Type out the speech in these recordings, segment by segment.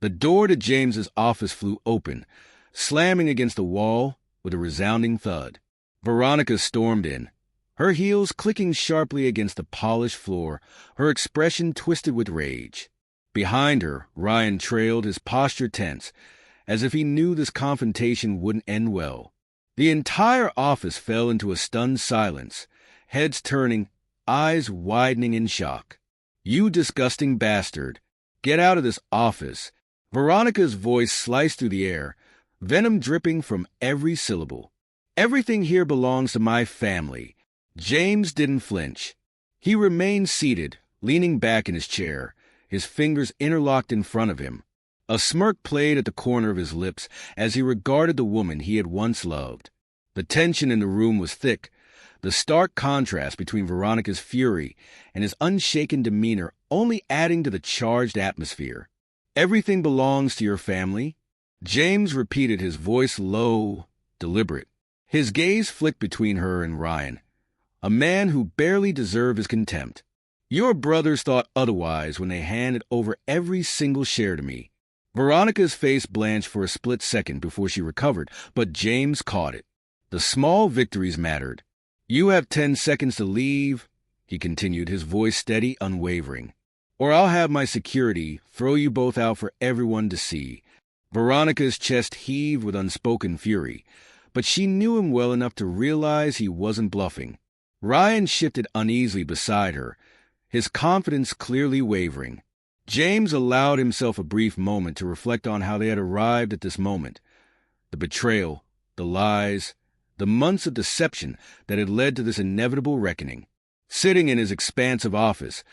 The door to James's office flew open, slamming against the wall with a resounding thud. Veronica stormed in, her heels clicking sharply against the polished floor, her expression twisted with rage. Behind her, Ryan trailed, his posture tense, as if he knew this confrontation wouldn't end well. The entire office fell into a stunned silence, heads turning, eyes widening in shock. "You disgusting bastard! Get out of this office!" Veronica's voice sliced through the air, venom dripping from every syllable. "Everything here belongs to my family." James didn't flinch. He remained seated, leaning back in his chair, his fingers interlocked in front of him. A smirk played at the corner of his lips as he regarded the woman he had once loved. The tension in the room was thick, the stark contrast between Veronica's fury and his unshaken demeanor only adding to the charged atmosphere. "Everything belongs to your family?" James repeated, his voice low, deliberate. His gaze flicked between her and Ryan, a man who barely deserved his contempt. "Your brothers thought otherwise when they handed over every single share to me." Veronica's face blanched for a split second before she recovered, but James caught it. The small victories mattered. "You have 10 seconds to leave," he continued, his voice steady, unwavering. "Or I'll have my security throw you both out for everyone to see." Veronica's chest heaved with unspoken fury, but she knew him well enough to realize he wasn't bluffing. Ryan shifted uneasily beside her, his confidence clearly wavering. James allowed himself a brief moment to reflect on how they had arrived at this moment. The betrayal, the lies, the months of deception that had led to this inevitable reckoning. Sitting in his expansive office,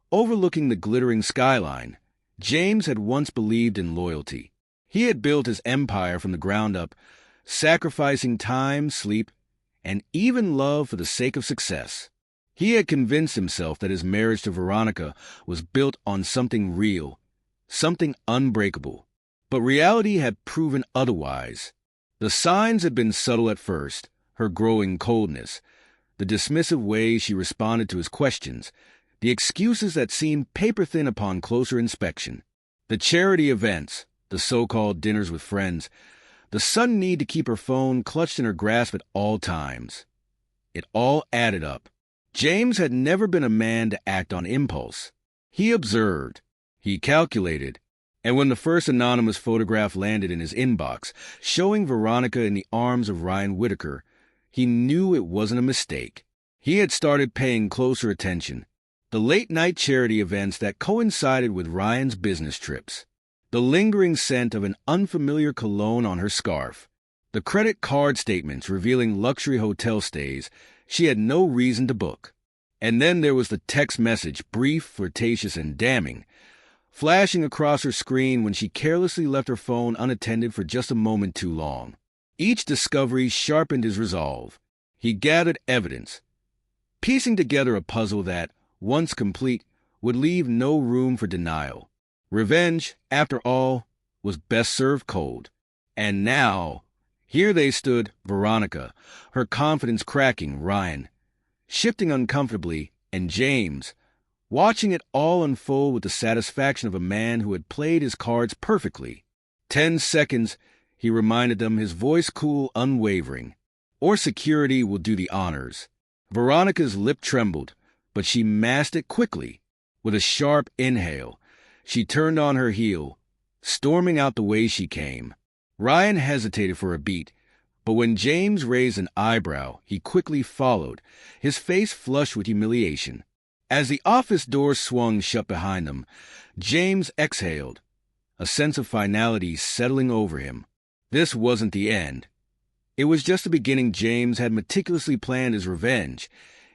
overlooking the glittering skyline, James had once believed in loyalty. He had built his empire from the ground up, sacrificing time, sleep, and even love for the sake of success. He had convinced himself that his marriage to Veronica was built on something real, something unbreakable. But reality had proven otherwise. The signs had been subtle at first, her growing coldness, the dismissive way she responded to his questions, the excuses that seemed paper-thin upon closer inspection, the charity events, the so-called dinners with friends, the sudden need to keep her phone clutched in her grasp at all times. It all added up. James had never been a man to act on impulse. He observed, he calculated, and when the first anonymous photograph landed in his inbox, showing Veronica in the arms of Ryan Whitaker, he knew it wasn't a mistake. He had started paying closer attention. The late-night charity events that coincided with Ryan's business trips, the lingering scent of an unfamiliar cologne on her scarf, the credit card statements revealing luxury hotel stays she had no reason to book. And then there was the text message, brief, flirtatious, and damning, flashing across her screen when she carelessly left her phone unattended for just a moment too long. Each discovery sharpened his resolve. He gathered evidence, piecing together a puzzle that, once complete, would leave no room for denial. Revenge, after all, was best served cold. And now, here they stood, Veronica, her confidence cracking, Ryan, shifting uncomfortably, and James, watching it all unfold with the satisfaction of a man who had played his cards perfectly. 10 seconds, he reminded them, his voice cool, unwavering. Or security will do the honors. Veronica's lip trembled, but she masked it quickly. With a sharp inhale, she turned on her heel, storming out the way she came. Ryan hesitated for a beat, but when James raised an eyebrow, he quickly followed, his face flushed with humiliation. As the office doors swung shut behind them, James exhaled, a sense of finality settling over him. This wasn't the end. It was just the beginning. James had meticulously planned his revenge,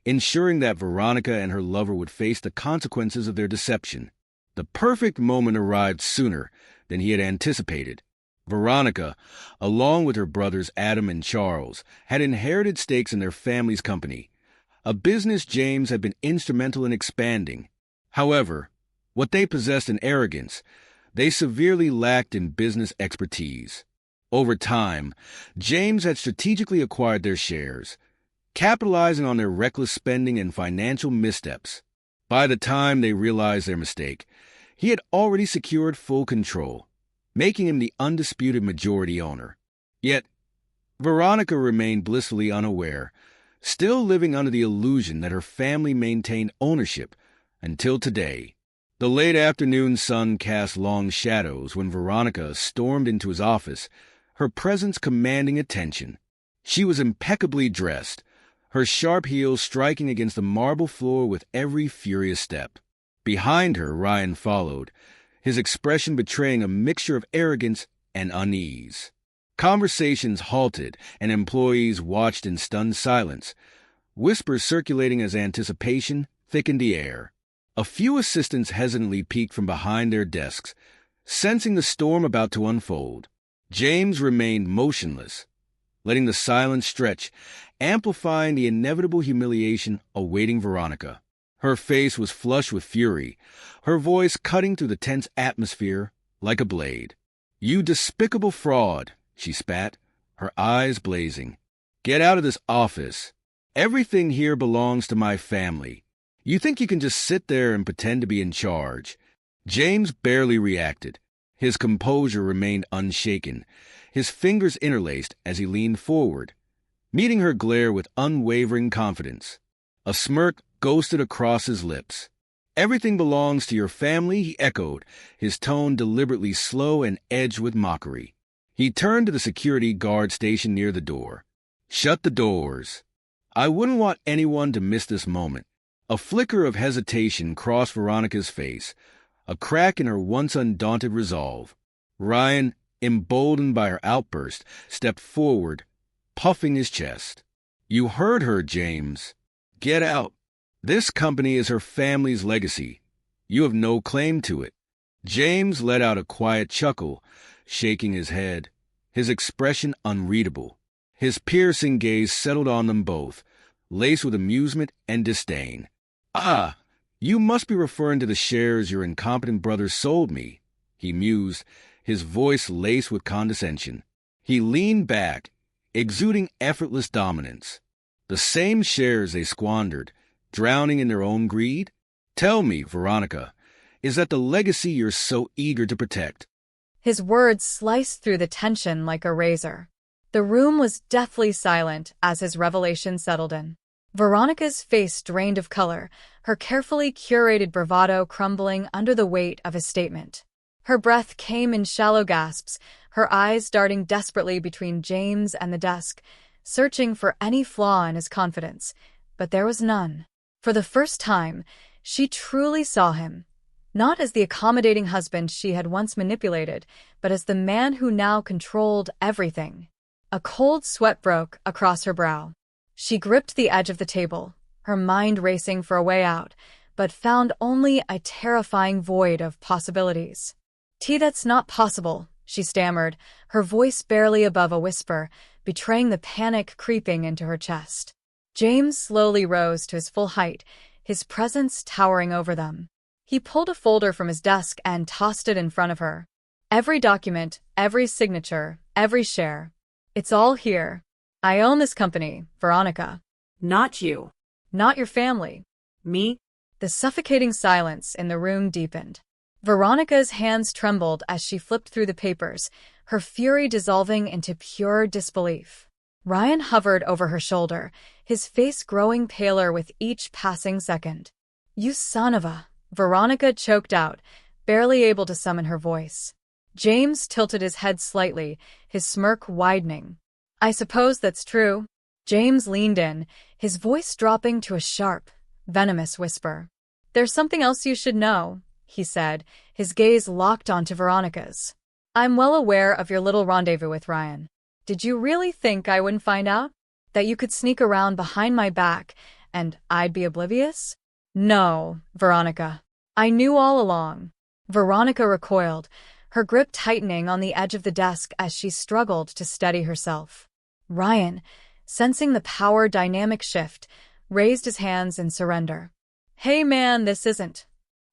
ensuring that Veronica and her lover would face the consequences of their deception. The perfect moment arrived sooner than he had anticipated. Veronica, along with her brothers Adam and Charles, had inherited stakes in their family's company, a business James had been instrumental in expanding. However, what they possessed in arrogance, they severely lacked in business expertise. Over time, James had strategically acquired their shares, capitalizing on their reckless spending and financial missteps. By the time they realized their mistake, he had already secured full control. making him the undisputed majority owner. Yet, Veronica remained blissfully unaware, still living under the illusion that her family maintained ownership until today. The late afternoon sun cast long shadows when Veronica stormed into his office, her presence commanding attention. She was impeccably dressed, her sharp heels striking against the marble floor with every furious step. Behind her, Ryan followed, his expression betraying a mixture of arrogance and unease. Conversations halted, and employees watched in stunned silence, whispers circulating as anticipation thickened the air. A few assistants hesitantly peeked from behind their desks, sensing the storm about to unfold. James remained motionless, letting the silence stretch, amplifying the inevitable humiliation awaiting Veronica. Her face was flushed with fury, her voice cutting through the tense atmosphere like a blade. "You despicable fraud," she spat, her eyes blazing. "Get out of this office. Everything here belongs to my family. You think you can just sit there and pretend to be in charge?" James barely reacted. His composure remained unshaken, his fingers interlaced as he leaned forward, meeting her glare with unwavering confidence. A smirk ghosted across his lips. "Everything belongs to your family," he echoed, his tone deliberately slow and edged with mockery. He turned to the security guard stationed near the door. "Shut the doors. I wouldn't want anyone to miss this moment." A flicker of hesitation crossed Veronica's face, a crack in her once undaunted resolve. Ryan, emboldened by her outburst, stepped forward, puffing his chest. "You heard her, James. Get out. This company is her family's legacy. You have no claim to it." James let out a quiet chuckle, shaking his head, his expression unreadable. His piercing gaze settled on them both, laced with amusement and disdain. "Ah, you must be referring to the shares your incompetent brother sold me," he mused, his voice laced with condescension. He leaned back, exuding effortless dominance. "The same shares they squandered, drowning in their own greed? Tell me, Veronica, is that the legacy you're so eager to protect?" His words sliced through the tension like a razor. The room was deathly silent as his revelation settled in. Veronica's face drained of color, her carefully curated bravado crumbling under the weight of his statement. Her breath came in shallow gasps, her eyes darting desperately between James and the desk, searching for any flaw in his confidence. But there was none. For the first time, she truly saw him, not as the accommodating husband she had once manipulated, but as the man who now controlled everything. A cold sweat broke across her brow. She gripped the edge of the table, her mind racing for a way out, but found only a terrifying void of possibilities. "That's not possible," she stammered, her voice barely above a whisper, betraying the panic creeping into her chest. James slowly rose to his full height, his presence towering over them. He pulled a folder from his desk and tossed it in front of her. "Every document, every signature, every share. It's all here. I own this company, Veronica." "Not you." "Not your family." "Me?" The suffocating silence in the room deepened. Veronica's hands trembled as she flipped through the papers, her fury dissolving into pure disbelief. Ryan hovered over her shoulder, his face growing paler with each passing second. "You son of a..." Veronica choked out, barely able to summon her voice. James tilted his head slightly, his smirk widening. "I suppose that's true." James leaned in, his voice dropping to a sharp, venomous whisper. "There's something else you should know," he said, his gaze locked onto Veronica's. "I'm well aware of your little rendezvous with Ryan. Did you really think I wouldn't find out? That you could sneak around behind my back and I'd be oblivious? No, Veronica. I knew all along." Veronica recoiled, her grip tightening on the edge of the desk as she struggled to steady herself. Ryan, sensing the power dynamic shift, raised his hands in surrender. "Hey man, this isn't..."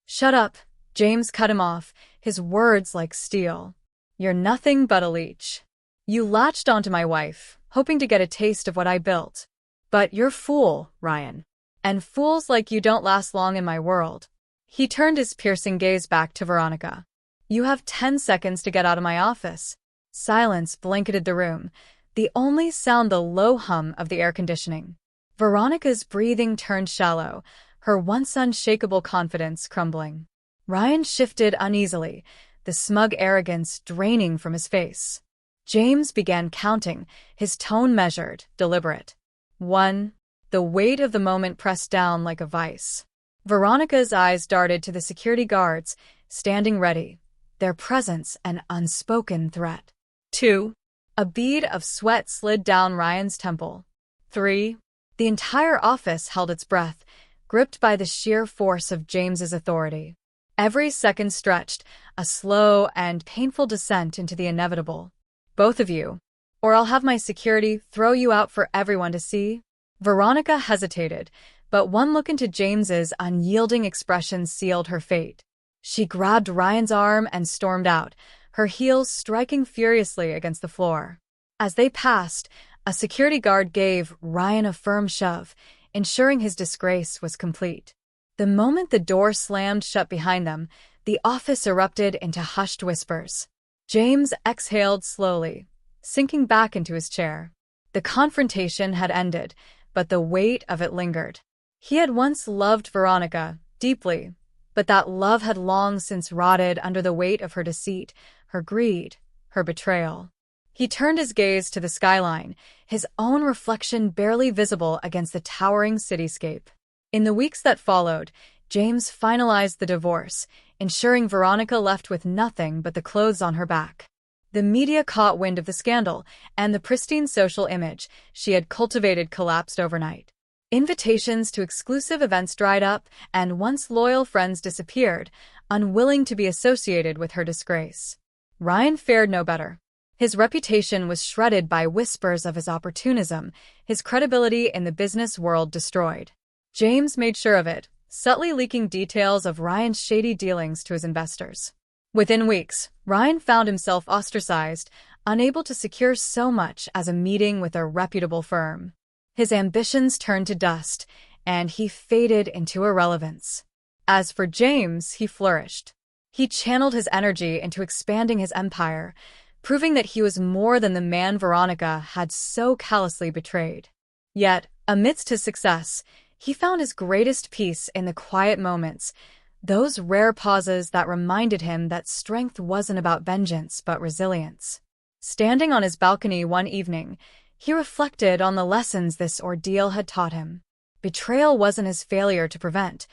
"Shut up," James cut him off, his words like steel. "You're nothing but a leech. You latched onto my wife, hoping to get a taste of what I built. But you're a fool, Ryan. And fools like you don't last long in my world." He turned his piercing gaze back to Veronica. You have 10 seconds to get out of my office. Silence blanketed the room, the only sound the low hum of the air conditioning. Veronica's breathing turned shallow, her once unshakable confidence crumbling. Ryan shifted uneasily, the smug arrogance draining from his face. James began counting, his tone measured, deliberate. 1. The weight of the moment pressed down like a vice. Veronica's eyes darted to the security guards, standing ready, their presence an unspoken threat. 2. A bead of sweat slid down Ryan's temple. 3. The entire office held its breath, gripped by the sheer force of James's authority. Every second stretched, a slow and painful descent into the inevitable. Both of you, or I'll have my security throw you out for everyone to see. Veronica hesitated, but one look into James's unyielding expression sealed her fate. She grabbed Ryan's arm and stormed out, her heels striking furiously against the floor. As they passed, a security guard gave Ryan a firm shove, ensuring his disgrace was complete. The moment the door slammed shut behind them, the office erupted into hushed whispers. James exhaled slowly, sinking back into his chair. The confrontation had ended, but the weight of it lingered. He had once loved Veronica, deeply, but that love had long since rotted under the weight of her deceit, her greed, her betrayal. He turned his gaze to the skyline, his own reflection barely visible against the towering cityscape. In the weeks that followed, James finalized the divorce, ensuring Veronica left with nothing but the clothes on her back. The media caught wind of the scandal, and the pristine social image she had cultivated collapsed overnight. Invitations to exclusive events dried up, and once loyal friends disappeared, unwilling to be associated with her disgrace. Ryan fared no better. His reputation was shredded by whispers of his opportunism, his credibility in the business world destroyed. James made sure of it, subtly leaking details of Ryan's shady dealings to his investors. Within weeks, Ryan found himself ostracized, unable to secure so much as a meeting with a reputable firm. His ambitions turned to dust, and he faded into irrelevance. As for James, he flourished. He channeled his energy into expanding his empire, proving that he was more than the man Veronica had so callously betrayed. Yet, amidst his success, he found his greatest peace in the quiet moments, those rare pauses that reminded him that strength wasn't about vengeance but resilience. Standing on his balcony one evening, he reflected on the lessons this ordeal had taught him. Betrayal wasn't his failure to prevent.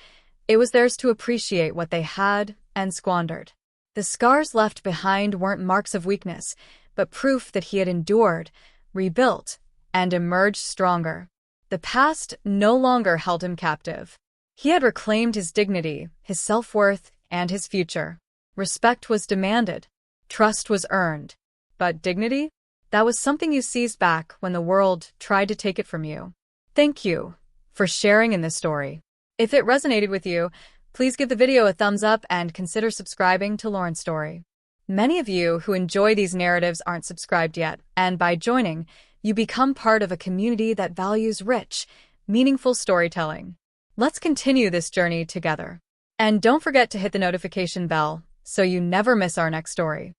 It was theirs to appreciate what they had and squandered. The scars left behind weren't marks of weakness, but proof that he had endured, rebuilt, and emerged stronger. The past no longer held him captive. He had reclaimed his dignity, his self-worth, and his future. Respect was demanded. Trust was earned. But dignity? That was something you seized back when the world tried to take it from you. Thank you for sharing in this story. If it resonated with you, please give the video a thumbs up and consider subscribing to Lauren's Story. Many of you who enjoy these narratives aren't subscribed yet, and by joining, you become part of a community that values rich, meaningful storytelling. Let's continue this journey together. And don't forget to hit the notification bell so you never miss our next story.